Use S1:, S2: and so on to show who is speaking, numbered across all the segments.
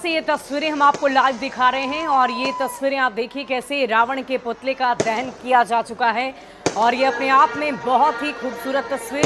S1: से ये तस्वीरें हम आपको लाइव दिखा रहे हैं और ये तस्वीरें आप देखिए कैसे रावण के पुतले का दहन किया जा चुका है और ये अपने आप में बहुत ही खूबसूरत तस्वीर।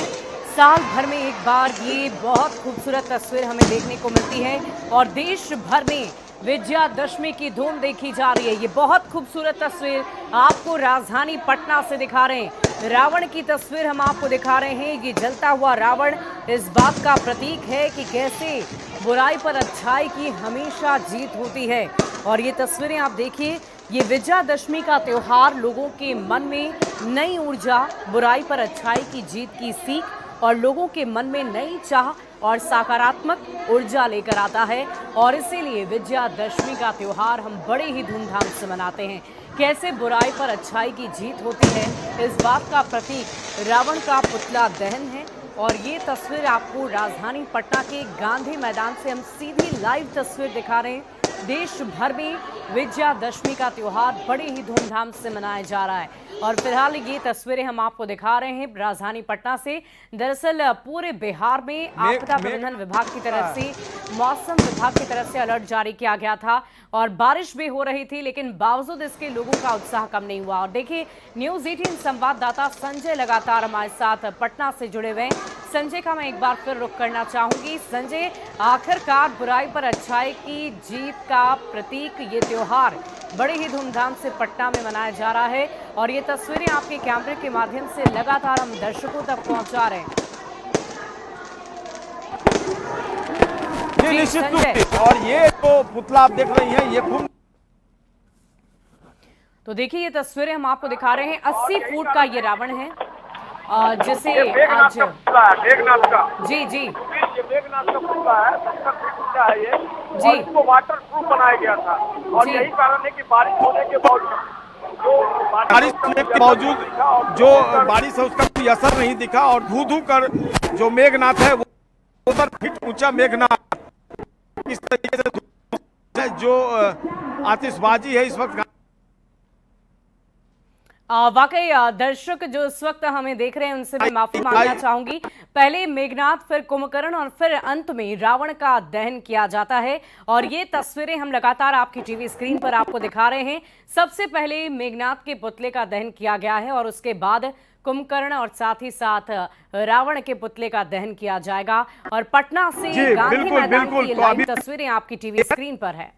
S1: साल भर में एक बार ये बहुत खूबसूरत तस्वीर हमें देखने को मिलती है और देश भर में विजयादशमी की धूम देखी जा रही है। ये बहुत खूबसूरत तस्वीर आपको राजधानी पटना से दिखा रहे हैं। रावण की तस्वीर हम आपको दिखा रहे हैं। ये जलता हुआ रावण इस बात का प्रतीक है कि कैसे बुराई पर अच्छाई की हमेशा जीत होती है। और ये तस्वीरें आप देखिए, ये विजयादशमी का त्योहार लोगों के मन में नई ऊर्जा, बुराई पर अच्छाई की जीत की सीख और लोगों के मन में नई चाह और सकारात्मक ऊर्जा लेकर आता है। और इसीलिए विजयादशमी का त्योहार हम बड़े ही धूमधाम से मनाते हैं। कैसे बुराई पर अच्छाई की जीत होती है, इस बात का प्रतीक रावण का पुतला दहन है। और ये तस्वीर आपको राजधानी पटना के गांधी मैदान से हम सीधी लाइव तस्वीर दिखा रहे हैं। देश भर में विजयादशमी का त्योहार बड़े ही धूमधाम से मनाया जा रहा है और फिलहाल ये तस्वीरें हम आपको दिखा रहे हैं राजधानी पटना से। दरअसल पूरे बिहार में आपदा प्रबंधन विभाग की तरफ से, मौसम विभाग की तरफ से अलर्ट जारी किया गया था और बारिश भी हो रही थी, लेकिन बावजूद इसके लोगों का उत्साह कम नहीं हुआ। और देखिए, न्यूज 18 संवाददाता संजय लगातार हमारे साथ पटना से जुड़े हुए हैं। संजय का मैं एक बार फिर रुख करना चाहूंगी। संजय, आखिरकार बुराई पर अच्छाई की जीत का प्रतीक ये त्योहार बड़े ही धूमधाम से पटना में मनाया जा रहा है और ये तस्वीरें आपके कैमरे के माध्यम से लगातार हम दर्शकों तक पहुंचा रहे हैं।
S2: जी निश्चित रूप से। और ये तो पुतला आप देख रही हैं, ये खूब,
S1: तो देखिए ये तस्वीरें हम आपको दिखा रहे हैं। 80 फुट का ये रावण है जिसे आज
S3: मेघनाथ का
S1: जी जी
S3: ये मेघनाथ का पुतला है, 70 फीट ऊंचा है ये
S1: जी।
S3: और इसको वाटर प्रूफ बनाया गया था और
S1: जी।
S3: यही कारण है कि बारिश होने के बावजूद
S2: जो बारिश है उसका कोई असर नहीं दिखा और धू धू कर जो मेघनाथ है वो 70 फीट ऊंचा मेघनाथ इस तरीके से जो आतिशबाजी है इस वक्त
S1: वाकई दर्शक जो इस वक्त हमें देख रहे हैं उनसे मैं माफी मांगना चाहूंगी। पहले मेघनाथ, फिर कुंभकर्ण और फिर अंत में रावण का दहन किया जाता है और ये तस्वीरें हम लगातार आपकी टीवी स्क्रीन पर आपको दिखा रहे हैं। सबसे पहले मेघनाथ के पुतले का दहन किया गया है और उसके बाद कुंभकर्ण और साथ ही साथ रावण के पुतले का दहन किया जाएगा। और पटना से गांधी मैदान की लाइव तस्वीरें आपकी टीवी स्क्रीन पर है।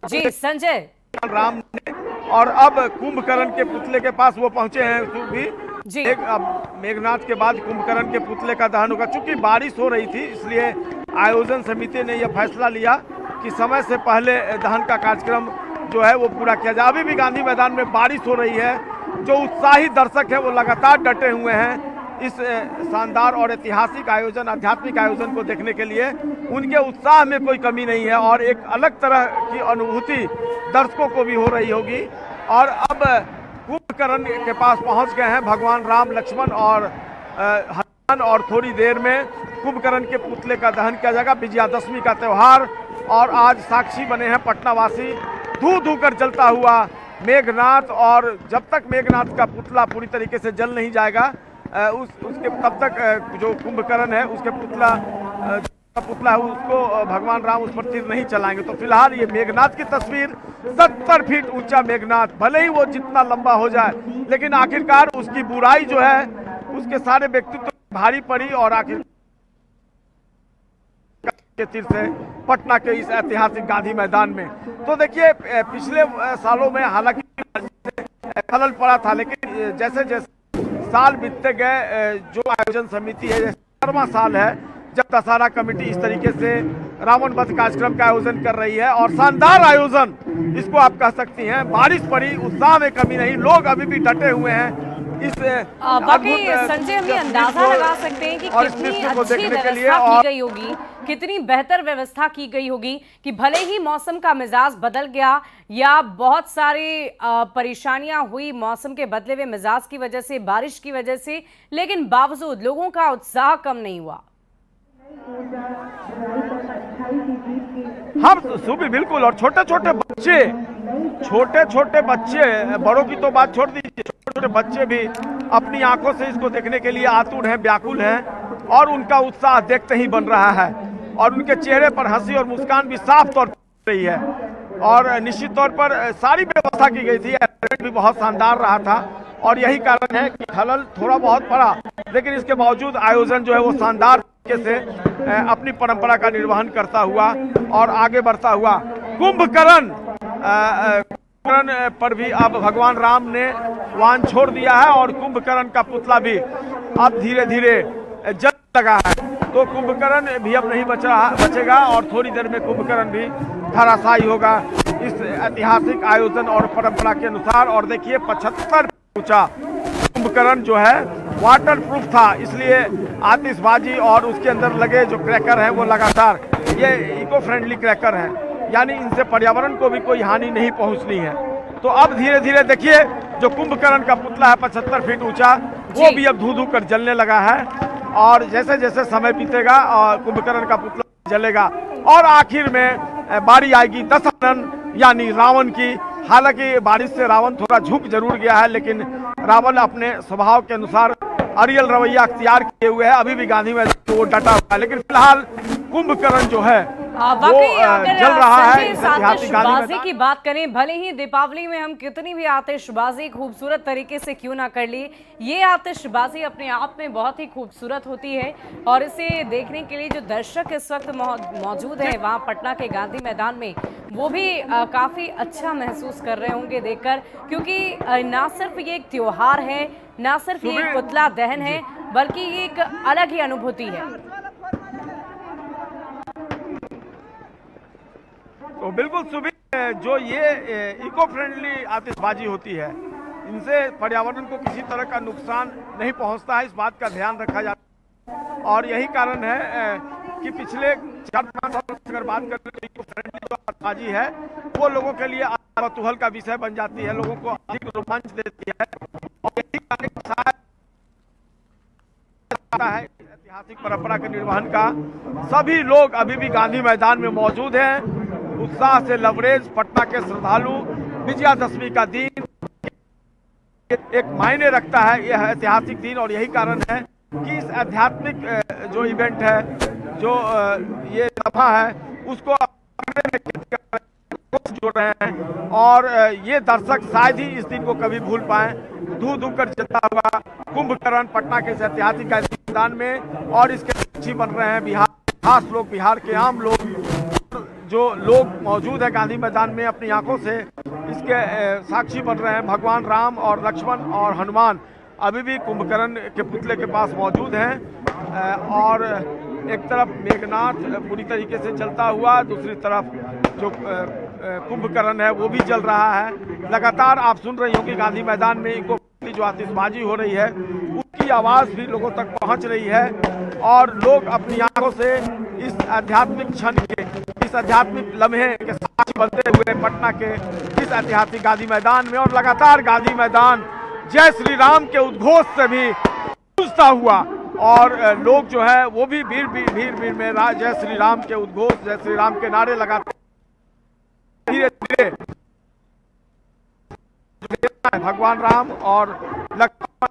S1: जी संजय।
S2: राम ने और अब कुंभकर्ण के पुतले के पास वो पहुंचे हैं भी
S1: जी।
S2: अब मेघनाथ के बाद कुंभकर्ण के पुतले का दहन होगा। चूंकि बारिश हो रही थी इसलिए आयोजन समिति ने यह फैसला लिया कि समय से पहले दहन का कार्यक्रम जो है वो पूरा किया जाए। अभी भी गांधी मैदान में बारिश हो रही है। जो उत्साही दर्शक है वो लगातार डटे हुए हैं इस शानदार और ऐतिहासिक आयोजन, आध्यात्मिक आयोजन को देखने के लिए। उनके उत्साह में कोई कमी नहीं है और एक अलग तरह की अनुभूति दर्शकों को भी हो रही होगी। और अब कुंभकर्ण के पास पहुंच गए हैं भगवान राम, लक्ष्मण और हनुमान और थोड़ी देर में कुंभकर्ण के पुतले का दहन किया जाएगा। विजयादशमी का त्योहार और आज साक्षी बने हैं पटनावासी। धू धू कर जलता हुआ मेघनाथ और जब तक मेघनाथ का पुतला पूरी तरीके से जल नहीं जाएगा उसके तब तक जो कुंभकर्ण है उसके पुतला है उसको भगवान राम उस पर तीर नहीं चलाएंगे। तो फिलहाल ये मेघनाथ की तस्वीर, 70 फीट ऊंचा मेघनाथ, भले ही वो जितना लंबा हो जाए लेकिन आखिरकार उसकी बुराई जो है उसके सारे व्यक्तित्व भारी पड़ी और आखिर के तीर से पटना के इस ऐतिहासिक गांधी मैदान में। तो देखिए पिछले सालों में हालांकि खलल पड़ा था, लेकिन जैसे जैसे साल बीतते गए जो आयोजन समिति है, 17वां साल है जब दशहरा कमेटी इस तरीके से रावण वध कार्यक्रम का आयोजन कर रही है और शानदार आयोजन इसको आप कह सकती हैं। बारिश पड़ी, उत्साह में कमी नहीं, लोग अभी भी डटे हुए हैं इस
S1: वाकई संजय, हम ये अंदाजा लगा सकते हैं कि कितनी अच्छी व्यवस्था की गई होगी, कितनी बेहतर व्यवस्था की गई होगी कि भले ही मौसम का मिजाज बदल गया या बहुत सारी परेशानियां हुई मौसम के बदले हुए मिजाज की वजह से, बारिश की वजह से, लेकिन बावजूद लोगों का उत्साह कम नहीं हुआ।
S2: हम सुबह बिल्कुल। और छोटे छोटे बच्चे, बड़ों की तो बात छोड़ दीजिए, छोटे छोटे बच्चे भी अपनी आंखों से इसको देखने के लिए आतुर हैं, व्याकुल हैं और उनका उत्साह देखते ही बन रहा है। और उनके चेहरे पर हंसी और मुस्कान भी साफ तौर पर रही है। और निश्चित तौर पर सारी व्यवस्था की गई थी, अरेंजमेंट भी बहुत शानदार रहा था और यही कारण है कि खलल थोड़ा बहुत पड़ा, लेकिन इसके बावजूद आयोजन जो है वो शानदार तरीके से अपनी परंपरा का निर्वहन करता हुआ और आगे बढ़ता हुआ। कुंभकर्ण पर भी अब भगवान राम ने वाहन छोड़ दिया है और कुंभकर्ण का पुतला भी अब धीरे धीरे जल लगा है। तो कुंभकर्ण भी अब नहीं बचेगा और थोड़ी देर में कुंभकर्ण भी धराशायी होगा इस ऐतिहासिक आयोजन और परंपरा के अनुसार। और देखिए 75 ऊंचा कुंभकर्ण जो है वाटर प्रूफ था, इसलिए आतिशबाजी और उसके अंदर लगे जो क्रैकर हैं वो लगातार ये इको फ्रेंडली क्रैकर हैं, यानी इनसे पर्यावरण को भी कोई हानि नहीं पहुंचनी है। तो अब धीरे धीरे देखिए जो कुंभकर्ण का पुतला है 75 फीट ऊंचा, वो भी अब धू धू कर जलने लगा है और जैसे जैसे समय बीतेगा कुंभकर्ण का पुतला जलेगा और आखिर में बारी आएगी दशानन यानी रावण की। हालांकि बारिश से रावण थोड़ा झुक जरूर गया है, लेकिन रावण अपने स्वभाव के अनुसार अड़ियल रवैया अख्तियार किए हुए है, अभी भी गांधी में वो डटा हुआ है। लेकिन फिलहाल कुंभकर्ण जो है वो जल रहा है।
S1: आतिशबाजी की बात करें, भले ही दीपावली में हम कितनी भी आतिशबाजी खूबसूरत तरीके से क्यों ना कर ली, ये आतिशबाजी अपने आप में बहुत ही खूबसूरत होती है और इसे देखने के लिए जो दर्शक इस वक्त मौजूद है वहाँ पटना के गांधी मैदान में, वो भी काफ़ी अच्छा महसूस कर रहे होंगे देखकर, क्योंकि ना सिर्फ ये एक त्योहार है, ना सिर्फ ये एक पुतला दहन है, बल्कि ये एक अलग ही अनुभूति है।
S2: तो बिल्कुल सुबह जो ये इको फ्रेंडली आतिशबाजी होती है, इनसे पर्यावरण को किसी तरह का नुकसान नहीं पहुंचता है, इस बात का ध्यान रखा जाता है। और यही कारण है कि पिछले 4-5 साल अगर बात करें तो इको फ्रेंडली जो आतिशबाजी है वो लोगों के लिए कौतूहल का विषय बन जाती है, लोगों को अधिक रोमांच देती है और यही कारण है ऐतिहासिक परंपरा के निर्वहन का। सभी लोग अभी भी गांधी मैदान में मौजूद हैं, उत्साह से लबरेज। पटना के श्रद्धालु विजयादशमी का दिन एक मायने रखता है, यह ऐतिहासिक दिन, और यही कारण है कि इस आध्यात्मिक जो इवेंट है, जो ये सभा है, उसको जोड़ रहे हैं और ये दर्शक शायद ही इस दिन को कभी भूल पाए। धू धू कर जलता हुआ कुंभकर्ण पटना के ऐतिहासिक मैदान में, और इसके साक्षी बन रहे हैं बिहार, खास लोग, बिहार के आम लोग, जो लोग मौजूद है गांधी मैदान में, अपनी आंखों से इसके साक्षी बन रहे हैं। भगवान राम और लक्ष्मण और हनुमान अभी भी कुंभकर्ण के पुतले के पास मौजूद हैं और एक तरफ मेघनाथ पूरी तरीके से जलता हुआ, दूसरी तरफ जो कुंभकर्ण है वो भी जल रहा है। लगातार आप सुन रही हो कि गांधी मैदान में इको जो आतिशबाजी हो रही है उसकी आवाज़ भी लोगों तक पहुंच रही है और लोग अपनी आंखों से इस आध्यात्मिक क्षण के, इस आध्यात्मिक लम्हे के साक्षी बनते हुए पटना के इस ऐतिहासिक गांधी मैदान में, और लगातार गांधी मैदान जय श्री राम के उद्घोष से भी गूंजता हुआ और लोग जो है वो भी भीड़ में जय श्री राम के उद्घोष, जय श्री राम के नारे लगाते धीरे धीरे भगवान राम और लक्ष्मण।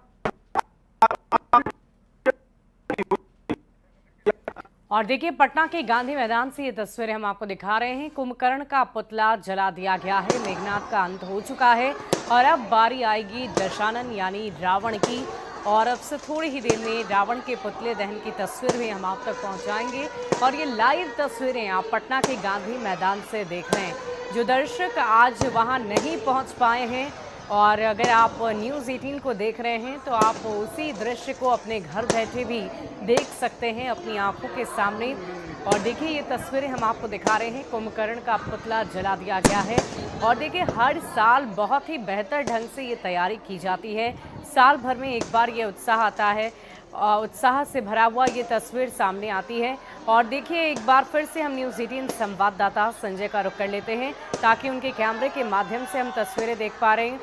S1: और देखिए पटना के गांधी मैदान से ये तस्वीरें हम आपको दिखा रहे हैं। कुंभकर्ण का पुतला जला दिया गया है, मेघनाथ का अंत हो चुका है और अब बारी आएगी दशानन यानी रावण की, और अब से थोड़ी ही देर में रावण के पुतले दहन की तस्वीर भी हम आप तक पहुंचाएंगे। और ये लाइव तस्वीरें आप पटना के गांधी मैदान से देख रहे हैं। जो दर्शक आज वहां नहीं पहुंच पाए हैं और अगर आप न्यूज़ 18 को देख रहे हैं तो आप उसी दृश्य को अपने घर बैठे भी देख सकते हैं अपनी आंखों के सामने। और देखिए ये तस्वीरें हम आपको दिखा रहे हैं, कुंभकर्ण का पुतला जला दिया गया है। और देखिए हर साल बहुत ही बेहतर ढंग से ये तैयारी की जाती है, साल भर में एक बार ये उत्साह आता है, उत्साह से भरा हुआ ये तस्वीर सामने आती है। और देखिए एक बार फिर से हम न्यूज़ 18 संवाददाता संजय का रुख कर लेते हैं ताकि उनके कैमरे के माध्यम से हम तस्वीरें देख पा रहे हैं।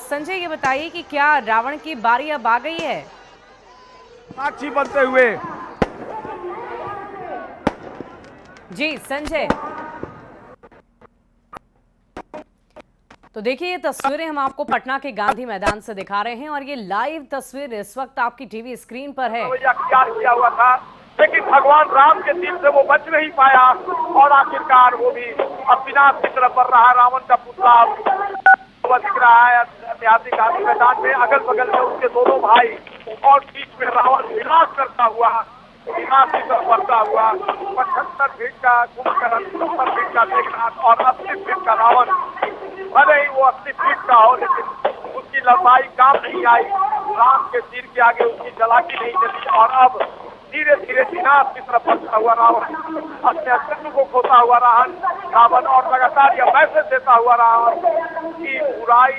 S1: संजय ये बताइए कि क्या रावण की बारी अब आ गई है?
S2: साक्षी बनते हुए
S1: जी संजय, तो देखिए ये तस्वीरें हम आपको पटना के गांधी मैदान से दिखा रहे हैं और ये लाइव तस्वीर इस वक्त आपकी टीवी स्क्रीन पर है।
S3: किया हुआ था लेकिन भगवान राम के तीर से वो बच नहीं पाया और आखिरकार वो भी अब विनाश की तरफ बढ़ रहा है। रावण का पुतला वो दिख रहा है ऐतिहासिक गांधी मैदान में, अगल बगल में उसके दोनों भाई और बीच में रावण विनाश करता हुआ विनाश की तरफ बढ़ता हुआ 75 फीट का कुंभकर्ण, 70 फीट का मेघनाथ और 80 फीट का रावण। भले ही वो 80 फीट का हो लेकिन उसकी लंबाई काम नहीं आई, राम के तीर के आगे उसकी जलाकी नहीं चली और अब धीरे धीरे विनाश की तरफ बढ़ता हुआ रावण, अपने अस्तित्व को खोता हुआ रावण और लगातार यह मैसेज देता हुआ रावण कि बुराई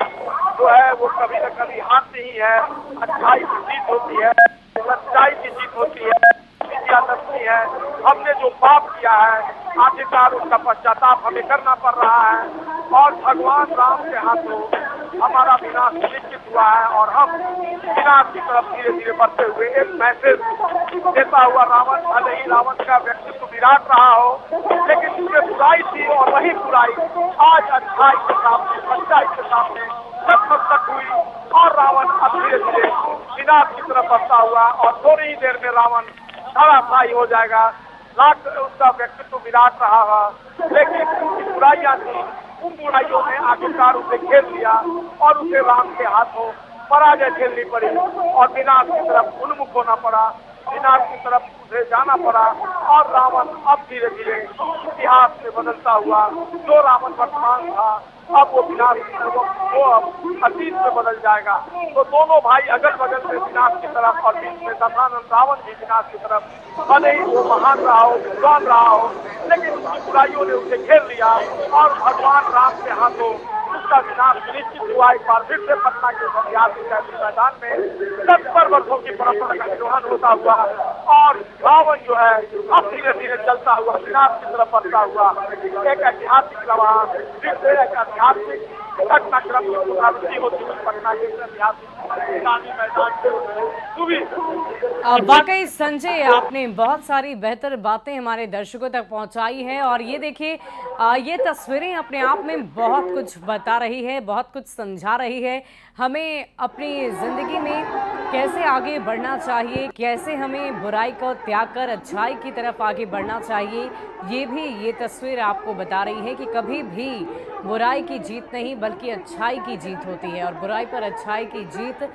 S3: जो है वो कभी न कभी हारती ही है, अच्छाई की जीत होती है, सच्चाई की जीत होती है, विजयादशमी है। हमने जो पाप किया है आखिरकार उसका पश्चाताप हमें करना पड़ रहा है और भगवान राम के हाथों हमारा विनाश निश्चित हुआ है और हम विनाश की तरफ धीरे धीरे बढ़ते हुए एक मैसेज देता हुआ रावण, भले ही रावण का व्यक्तित्व विराट रहा हो लेकिन उसमें बुराई थी और वही बुराई आज अच्छाई के सामने, सच्चाई के सामने नतमस्तक हुई और रावण अब धीरे धीरे विनाश की तरफ बढ़ता हुआ और थोड़ी ही देर में रावण धराशायी हो जाएगा। लाख उसका व्यक्तित्व विराट रहा है लेकिन बुराइयां थी, उन बुराइयों ने आखिरकार उसे घेर लिया और उसे राम के हाथों पराजय झेलनी पड़ी और विनाश की तरफ उन्मुख होना पड़ा, विनाश की तरफ उसे जाना पड़ा और रावण अब धीरे धीरे इतिहास में बदलता हुआ, जो रावण वर्तमान था अब वो विनाश वो अब अतीत में बदल जाएगा। तो दोनों भाई अगल बगल में विनाश की तरफ और बीच में दशानंद रावण भी विनाश की तरफ। भले ही वो महान रहा हो, विद्वान रहा हो लेकिन उसकी बुराइयों ने उसे घेर लिया और भगवान राम के हाथों उसका विनाश निश्चित हुआ। एक बार फिर से पटना के ऐतिहासिक मैदान में 70 वर्षों की परंपरा का निर्वहन होता हुआ और रावण जो है अब धीरे धीरे चलता हुआ विनाश की तरफ बढ़ता हुआ एक ऐतिहासिक रवाना, फिर से एक ऐतिहासिक घटनाक्रम की पुनरावृत्ति होती हुई पटना के ऐतिहासिक गांधी मैदान में।
S1: वाकई संजय, आपने बहुत सारी बेहतर बातें हमारे दर्शकों तक पहुंचाई है और ये देखिए ये तस्वीरें अपने आप में बहुत कुछ बता रही है, बहुत कुछ समझा रही है हमें अपनी ज़िंदगी में कैसे आगे बढ़ना चाहिए, कैसे हमें बुराई को त्याग कर अच्छाई की तरफ आगे बढ़ना चाहिए। ये तस्वीर आपको बता रही है कि कभी भी बुराई की जीत नहीं बल्कि अच्छाई की जीत होती है और बुराई पर अच्छाई की जीत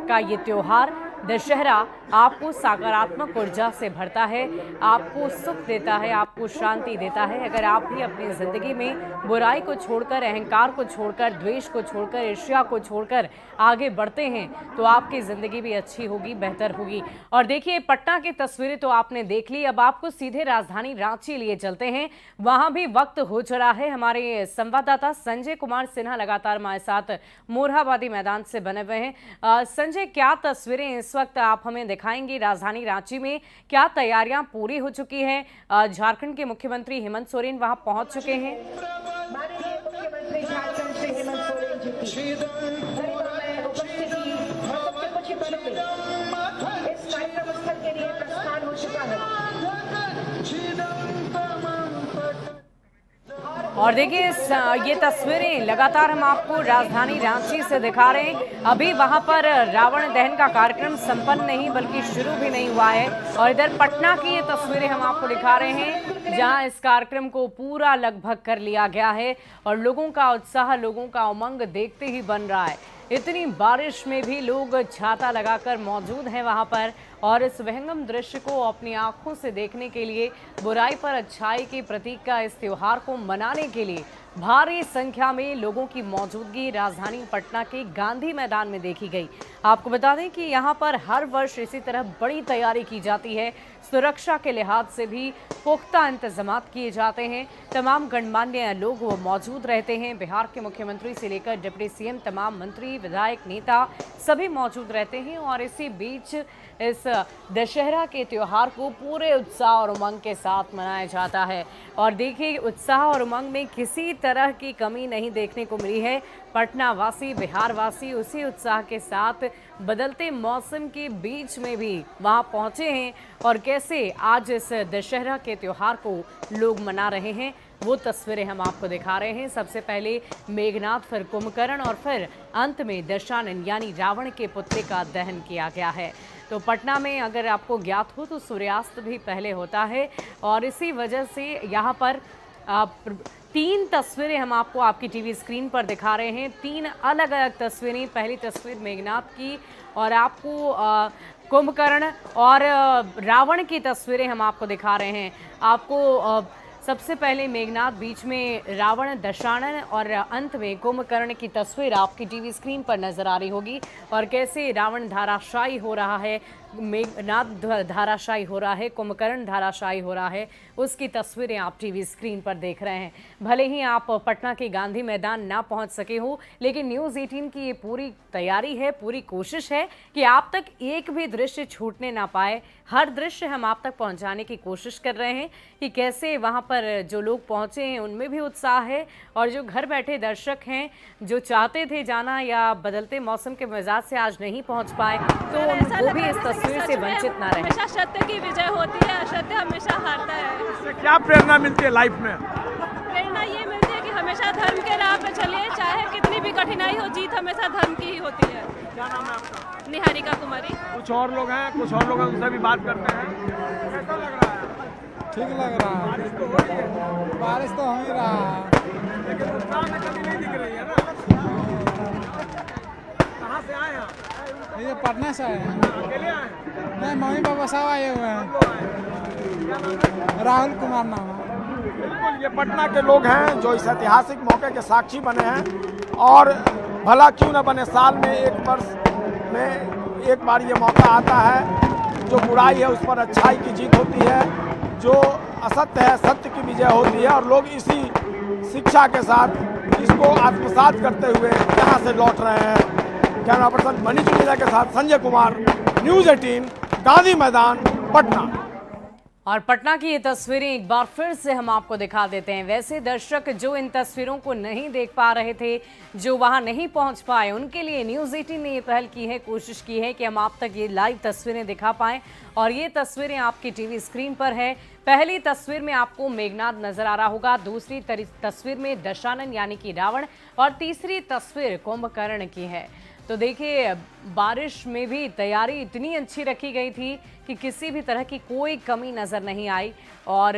S1: का ये त्योहार दशहरा आपको सकारात्मक ऊर्जा से भरता है, आपको सुख देता है, आपको शांति देता है। अगर आप भी अपनी ज़िंदगी में बुराई को छोड़कर, अहंकार को छोड़कर, द्वेष को छोड़कर, ईर्ष्या को छोड़कर आगे बढ़ते हैं तो आपकी ज़िंदगी भी अच्छी होगी, बेहतर होगी। और देखिए पटना की तस्वीरें तो आपने देख ली, अब आपको सीधे राजधानी रांची लिए चलते हैं, वहाँ भी वक्त हो चला है। हमारे संवाददाता संजय कुमार सिन्हा लगातार हमारे साथ मोरहाबादी मैदान से बने हुए हैं। संजय, क्या तस्वीरें इस वक्त आप हमें दिखाएंगे? राजधानी रांची में क्या तैयारियां पूरी हो चुकी हैं? झारखंड के मुख्यमंत्री हेमंत सोरेन वहां पहुंच चुके हैं।
S4: माननीय मुख्यमंत्री झारखंड श्री हेमंत सोरेन जी की उपस्थिति कुछ ही पलों में इस कार्यक्रम स्थल के लिए प्रस्थान हो चुका है।
S1: और देखिए ये तस्वीरें लगातार हम आपको राजधानी रांची से दिखा रहे हैं। अभी वहां पर रावण दहन का कार्यक्रम संपन्न नहीं बल्कि शुरू भी नहीं हुआ है और इधर पटना की ये तस्वीरें हम आपको दिखा रहे हैं जहां इस कार्यक्रम को पूरा लगभग कर लिया गया है और लोगों का उत्साह, लोगों का उमंग देखते ही बन रहा है। इतनी बारिश में भी लोग छाता लगाकर मौजूद हैं वहां पर और इस विहंगम दृश्य को अपनी आंखों से देखने के लिए, बुराई पर अच्छाई के प्रतीक का इस त्योहार को मनाने के लिए भारी संख्या में लोगों की मौजूदगी राजधानी पटना के गांधी मैदान में देखी गई। आपको बता दें कि यहां पर हर वर्ष इसी तरह बड़ी तैयारी की जाती है, सुरक्षा के लिहाज से भी पुख्ता इंतजाम किए जाते हैं। तमाम गणमान्य लोग वो मौजूद रहते हैं, बिहार के मुख्यमंत्री से लेकर डिप्टी सीएम, तमाम मंत्री, विधायक, नेता सभी मौजूद रहते हैं और इसी बीच इस दशहरा के त्यौहार को पूरे उत्साह और उमंग के साथ मनाया जाता है। और देखिए उत्साह और उमंग में किसी तरह की कमी नहीं देखने को मिली है। पटना वासी, बिहार वासी उसी उत्साह के साथ बदलते मौसम के बीच में भी वहां पहुंचे हैं और कैसे आज इस दशहरा के त्यौहार को लोग मना रहे हैं वो तस्वीरें हम आपको दिखा रहे हैं। सबसे पहले मेघनाथ, फिर कुंभकर्ण और फिर अंत में दशानन यानी रावण के पुतले का दहन किया गया है। तो पटना में अगर आपको ज्ञात हो तो सूर्यास्त भी पहले होता है और इसी वजह से यहाँ पर 3 तस्वीरें हम आपको आपकी टीवी स्क्रीन पर दिखा रहे हैं। 3 अलग अलग तस्वीरें। पहली तस्वीर मेघनाथ की और आपको कुंभकर्ण और रावण की तस्वीरें हम आपको दिखा रहे हैं। आपको सबसे पहले मेघनाथ, बीच में रावण, दशानन और अंत में कुंभकर्ण की तस्वीर आपकी टीवी स्क्रीन पर नजर आ रही होगी और कैसे रावण धाराशायी हो रहा है, मेघनाथ धाराशायी हो रहा है, कुंभकर्ण धाराशायी हो रहा है, उसकी तस्वीरें आप टीवी स्क्रीन पर देख रहे हैं। भले ही आप पटना के गांधी मैदान ना पहुंच सके हो, लेकिन न्यूज़ 18 की ये पूरी तैयारी है, पूरी कोशिश है कि आप तक एक भी दृश्य छूटने ना पाए। हर दृश्य हम आप तक पहुंचाने की कोशिश कर रहे हैं कि कैसे वहां पर जो लोग पहुंचे हैं उनमें भी उत्साह है और जो घर बैठे दर्शक हैं जो चाहते थे जाना या बदलते मौसम के मिजाज से आज नहीं पहुंच पाए तो उनको भी इस तस्वीर से वंचित ना रहे।
S5: हमेशा सत्य की विजय होती है, असत्य हमेशा हारता है।
S2: इससे क्या प्रेरणा मिलती है लाइफ में?
S5: प्रेरणा ये मिलती है कि हमेशा धर्म के राह पे चलिए, चाहे कितनी भी कठिनाई हो, जीत हमेशा धर्म की ही होती है।
S2: क्या नाम है आपका?
S5: निहारिका कुमारी।
S2: कुछ और लोग हैं, उनसे भी बात करते हैं। कैसा लग रहा है?
S6: ठीक लग रहा है।
S2: बारिश तो हो रही है।
S6: बारिश तो हो ही रहा है,
S2: लेकिन उत्साह में कमी नहीं दिख रही है ना। कहाँ से आए हैं?
S6: ये पटना से आए हैं।
S2: अकेले आए हैं?
S6: नहीं, मम्मी पापा सब आए हुए हैं।
S2: तो आए हैं। क्या नाम है?
S6: राहुल कुमार नाम है।
S2: बिल्कुल, ये पटना के लोग हैं जो इस ऐतिहासिक मौके के साक्षी बने हैं और भला क्यों न बने, साल में एक वर्ष में एक बार ये मौका आता है। जो बुराई है उस पर अच्छाई की जीत होती है, जो असत्य है सत्य की विजय होती है और लोग इसी शिक्षा के साथ इसको आत्मसात करते हुए यहाँ से लौट रहे हैं। कैमरा पर्सन मनीष चुनीदा के साथ संजय कुमार, न्यूज़ 18, गांधी मैदान, पटना।
S1: और पटना की ये तस्वीरें एक बार फिर से हम आपको दिखा देते हैं। वैसे दर्शक जो इन तस्वीरों को नहीं देख पा रहे थे, जो वहां नहीं पहुंच पाए, उनके लिए न्यूज़ 18 ने ये पहल की है, कोशिश की है कि हम आप तक ये लाइव तस्वीरें दिखा पाएं और ये तस्वीरें आपकी टीवी स्क्रीन पर है। पहली तस्वीर में आपको मेघनाथ नजर आ रहा होगा, दूसरी तस्वीर में दशानन यानी कि रावण और तीसरी तस्वीर कुंभकर्ण की है। तो देखिए, बारिश में भी तैयारी इतनी अच्छी रखी गई थी कि किसी भी तरह की कोई कमी नज़र नहीं आई और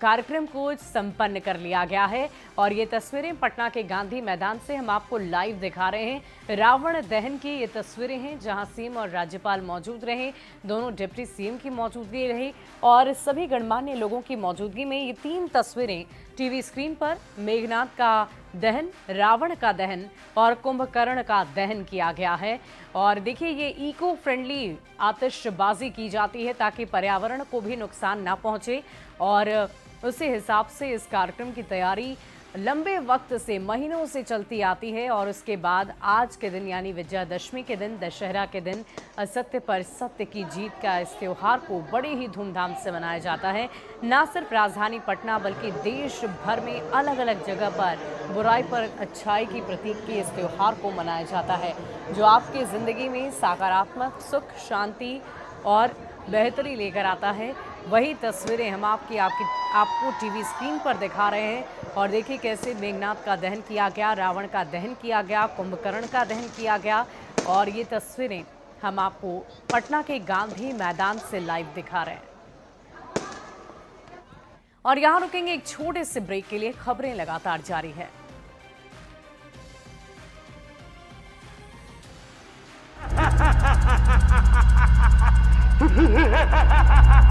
S1: कार्यक्रम को संपन्न कर लिया गया है। और ये तस्वीरें पटना के गांधी मैदान से हम आपको लाइव दिखा रहे हैं। रावण दहन की ये तस्वीरें हैं जहां सीएम और राज्यपाल मौजूद रहे, दोनों डिप्टी सीएम की मौजूदगी रही और सभी गणमान्य लोगों की मौजूदगी में ये 3 तस्वीरें टीवी स्क्रीन पर मेघनाथ का दहन, रावण का दहन और कुंभकर्ण का दहन किया गया है। और देखिए, ये इको फ्रेंडली आतिशबाजी की जाती है ताकि पर्यावरण को भी नुकसान ना पहुंचे और उसी हिसाब से इस कार्यक्रम की तैयारी लंबे वक्त से, महीनों से चलती आती है और उसके बाद आज के दिन यानी विजयादशमी के दिन, दशहरा के दिन असत्य पर सत्य की जीत का इस त्योहार को बड़े ही धूमधाम से मनाया जाता है। न सिर्फ राजधानी पटना बल्कि देश भर में अलग अलग जगह पर बुराई पर अच्छाई की प्रतीक के इस त्योहार को मनाया जाता है, जो आपकी ज़िंदगी में सकारात्मक सुख, शांति और बेहतरी लेकर आता है। वही तस्वीरें हम आपको टीवी स्क्रीन पर दिखा रहे हैं और देखिए कैसे मेघनाथ का दहन किया गया, रावण का दहन किया गया, कुंभकर्ण का दहन किया गया और ये तस्वीरें हम आपको पटना के गांधी मैदान से लाइव दिखा रहे हैं। और यहाँ रुकेंगे एक छोटे से ब्रेक के लिए, खबरें लगातार जारी है।
S3: Ha ha ha ha ha ha!